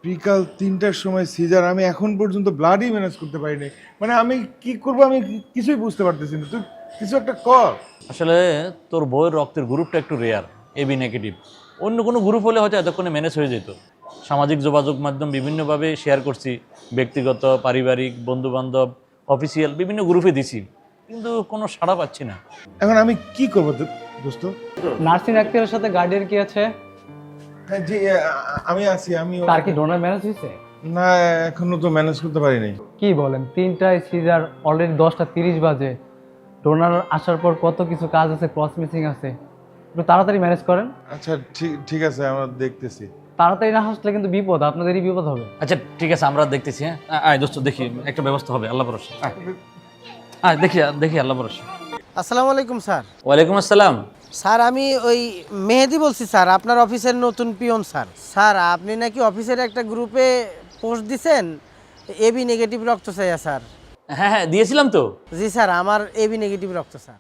বিকাল ৩টার সময় সিজার, আমি এখন পর্যন্ত ব্লাডই ম্যানেজ করতে পারিনি। মানে আমি কি করব, আমি কিছুই বুঝতে পারতেছি না। তুই কিছু একটা কর। আসলে তোর বউয়ের রক্তের গ্রুপটা একটু রেয়ার, এবি নেগেটিভ। অন্য কোনো গ্রুপ হলে হয়তো এতক্ষণে ম্যানেজ হয়ে যেত। সামাজিক যোগাযোগ মাধ্যম বিভিন্নভাবে শেয়ার করছি, ব্যক্তিগত, পারিবারিক, বন্ধুবান্ধব, অফিসিয়াল বিভিন্ন গ্রুপে দিছি, কিন্তু কোনো সাড়া পাচ্ছি না। এখন আমি কি করবো দোস্ত? নার্সিং ডাক্তারের সাথে গার্ডিয়ান কি আছে? হ্যাঁ জি, আমি আছি। আমি তার কি ডোনার ম্যানেজ হয়েছে? না, এখনো তো ম্যানেজ করতে পারিনি। কি বলেন, 3টায় সিজার, অলরেডি 10টা 30 বাজে। ডোনার আসার পর কত কিছু কাজ আছে, ক্রস মিসিং আছে, একটু তাড়াতাড়ি ম্যানেজ করেন। আচ্ছা ঠিক আছে, আমরা দেখতেছি। তাড়াতাড়ি না আসলে কিন্তু বিপদ, আপনাদেরই বিপদ হবে। আচ্ছা ঠিক আছে, আমরা দেখতেছি। হ্যাঁ আয় দোস্ত, দেখি একটা ব্যবস্থা হবে, আল্লাহ ভরসা। আয়, আয় দেখি আল্লাহ ভরসা। আসসালামু আলাইকুম স্যার। ওয়ালাইকুম আসসালাম। স্যার আমি ওই মেহেদি বলছি স্যার, আপনার অফিসের নতুন পিয়ন স্যার। স্যার আপনি নাকি অফিসের একটা গ্রুপে পোস্ট দিছেন এবি নেগেটিভ রক্ত চাই স্যার। হ্যাঁ দিয়েছিলাম তো। জি স্যার, আমার এবি নেগেটিভ রক্ত স্যার।